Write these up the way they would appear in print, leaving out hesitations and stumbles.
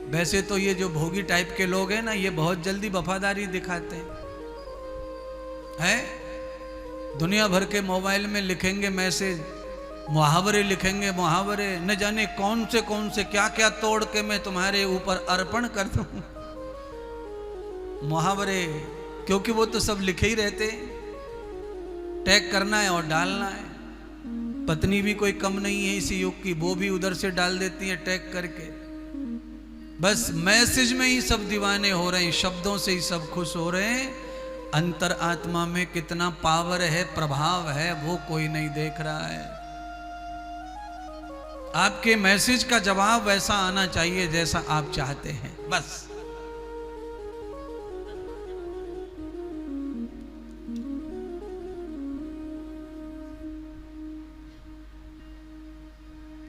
वैसे तो ये जो भोगी टाइप के लोग हैं ना, ये बहुत जल्दी वफादारी दिखाते हैं। दुनिया भर के मोबाइल में लिखेंगे मैसेज, मुहावरे लिखेंगे, मुहावरे, न जाने कौन से क्या क्या तोड़ के मैं तुम्हारे ऊपर अर्पण कर दूं। मुहावरे, क्योंकि वो तो सब लिखे ही रहते, टैग करना है और डालना है। पत्नी भी कोई कम नहीं है इसी युग की, वो भी उधर से डाल देती है टैग करके। बस मैसेज में ही सब दीवाने हो रहे हैं, शब्दों से ही सब खुश हो रहे हैं। अंतर आत्मा में कितना पावर है, प्रभाव है, वो कोई नहीं देख रहा है। आपके मैसेज का जवाब वैसा आना चाहिए जैसा आप चाहते हैं, बस।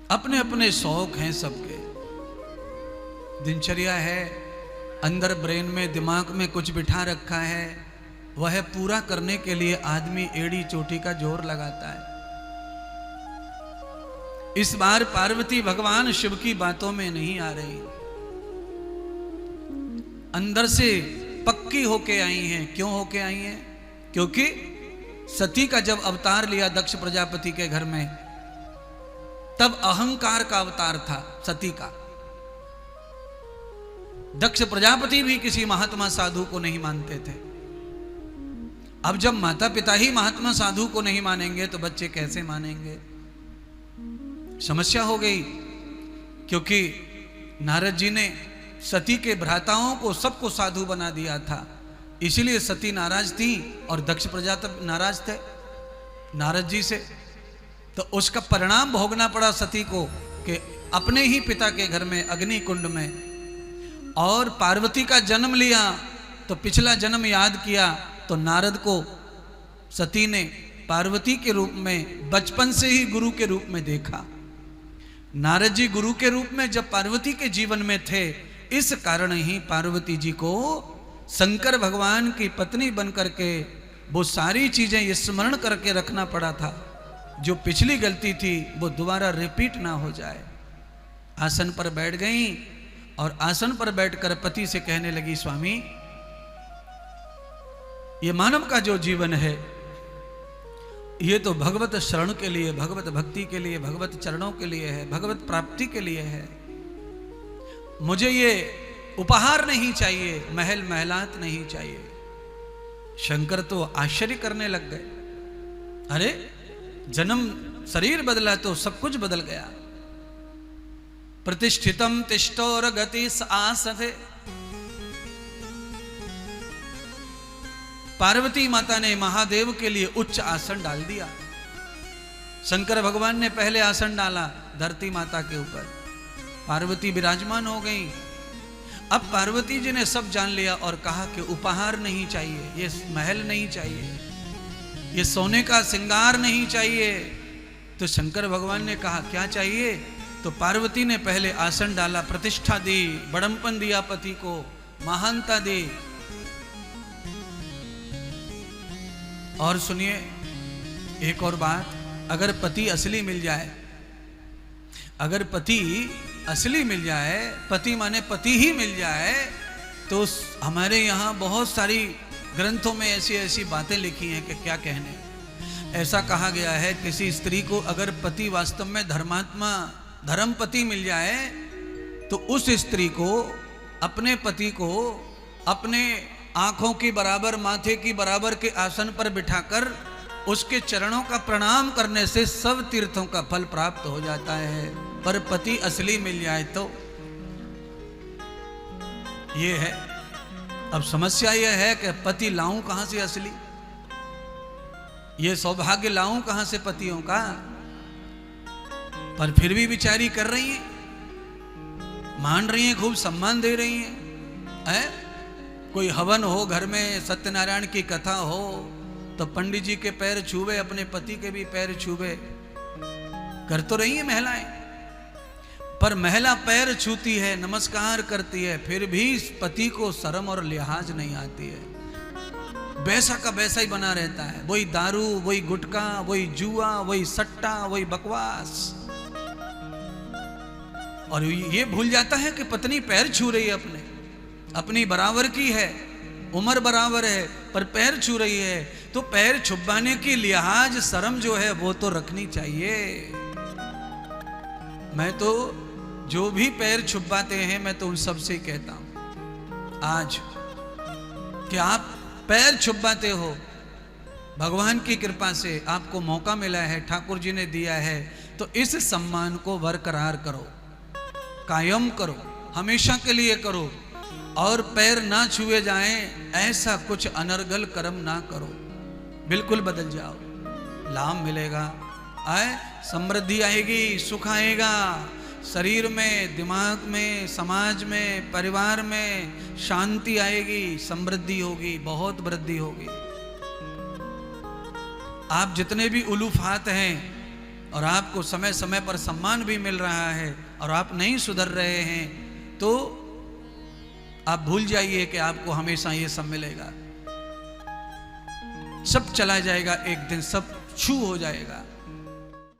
अपने अपने शौक हैं सबके, दिनचर्या है, अंदर ब्रेन में, दिमाग में कुछ बिठा रखा है, वह पूरा करने के लिए आदमी एड़ी चोटी का जोर लगाता है। इस बार पार्वती भगवान शिव की बातों में नहीं आ रही, अंदर से पक्की होके आई हैं। क्यों होके आई हैं? क्योंकि सती का जब अवतार लिया दक्ष प्रजापति के घर में, तब अहंकार का अवतार था सती का। दक्ष प्रजापति भी किसी महात्मा साधु को नहीं मानते थे। अब जब माता पिता ही महात्मा साधु को नहीं मानेंगे तो बच्चे कैसे मानेंगे? समस्या हो गई, क्योंकि नारद जी ने सती के भ्राताओं को सबको साधु बना दिया था। इसीलिए सती नाराज थी और दक्ष प्रजापति नाराज थे नारद जी से। तो उसका परिणाम भोगना पड़ा सती को कि अपने ही पिता के घर में अग्नि कुंड में। और पार्वती का जन्म लिया तो पिछला जन्म याद किया, तो नारद को सती ने पार्वती के रूप में बचपन से ही गुरु के रूप में देखा। नारद जी गुरु के रूप में जब पार्वती के जीवन में थे, इस कारण ही पार्वती जी को शंकर भगवान की पत्नी बन करके वो सारी चीजें स्मरण करके रखना पड़ा था। जो पिछली गलती थी वो दोबारा रिपीट ना हो जाए। आसन पर बैठ गई और आसन पर बैठकर पति से कहने लगी, स्वामी, ये मानव का जो जीवन है ये तो भगवत शरण के लिए, भगवत भक्ति के लिए, भगवत चरणों के लिए है, भगवत प्राप्ति के लिए है। मुझे ये उपहार नहीं चाहिए, महल महलात नहीं चाहिए। शंकर तो आश्चर्य करने लग गए। अरे जन्म शरीर बदला तो सब कुछ बदल गया। प्रतिष्ठितम तिष्ठोर गति आसथे। पार्वती माता ने महादेव के लिए उच्च आसन डाल दिया। शंकर भगवान ने पहले आसन डाला धरती माता के ऊपर, पार्वती विराजमान हो गई। अब पार्वती जी ने सब जान लिया और कहा कि उपहार नहीं चाहिए, ये महल नहीं चाहिए, ये सोने का श्रृंगार नहीं चाहिए। तो शंकर भगवान ने कहा क्या चाहिए? तो पार्वती ने पहले आसन डाला, प्रतिष्ठा दी, बड़म्पन दिया, पति को महानता दी। और सुनिए एक और बात, अगर पति असली मिल जाए, अगर पति असली मिल जाए, पति माने पति ही मिल जाए, तो हमारे यहाँ बहुत सारी ग्रंथों में ऐसी ऐसी बातें लिखी हैं कि क्या कहने। ऐसा कहा गया है किसी स्त्री को अगर पति वास्तव में धर्मात्मा, धर्मपति मिल जाए, तो उस स्त्री को, अपने पति को, अपने आंखों की बराबर, माथे की बराबर के आसन पर बिठाकर उसके चरणों का प्रणाम करने से सब तीर्थों का फल प्राप्त हो जाता है। पर पति असली मिल जाए तो ये है। अब समस्या यह है कि पति लाऊं कहां से असली, ये सौभाग्य लाऊं कहां से पतियों का। पर फिर भी बिचारी कर रही है, मान रही है, खूब सम्मान दे रही है। कोई हवन हो घर में, सत्यनारायण की कथा हो, तो पंडित जी के पैर छूबे, अपने पति के भी पैर छूबे, कर तो रही है महिलाएं। पर महिला पैर छूती है, नमस्कार करती है, फिर भी पति को शर्म और लिहाज नहीं आती है। वैसा का वैसा ही बना रहता है, वही दारू, वही गुटखा, वही जुआ, वही सट्टा, वही बकवास। और ये भूल जाता है कि पत्नी पैर छू रही है, अपनी बराबर की है, उम्र बराबर है, पर पैर छू रही है, तो पैर छुपाने की लिहाज शर्म जो है वो तो रखनी चाहिए। मैं तो जो भी पैर छुपाते हैं मैं तो उन सब से कहता हूं आज कि आप पैर छुपाते हो, भगवान की कृपा से आपको मौका मिला है, ठाकुर जी ने दिया है, तो इस सम्मान को बरकरार करो, कायम करो, हमेशा के लिए करो, और पैर ना छुए जाएं ऐसा कुछ अनर्गल कर्म ना करो, बिल्कुल बदल जाओ, लाभ मिलेगा, समृद्धि आएगी, सुख आएगा, शरीर में, दिमाग में, समाज में, परिवार में शांति आएगी, समृद्धि होगी, बहुत वृद्धि होगी। आप जितने भी उलूफात हैं और आपको समय समय पर सम्मान भी मिल रहा है और आप नहीं सुधर रहे हैं, तो आप भूल जाइए कि आपको हमेशा ये सब मिलेगा, सब चला जाएगा, एक दिन सब छू हो जाएगा।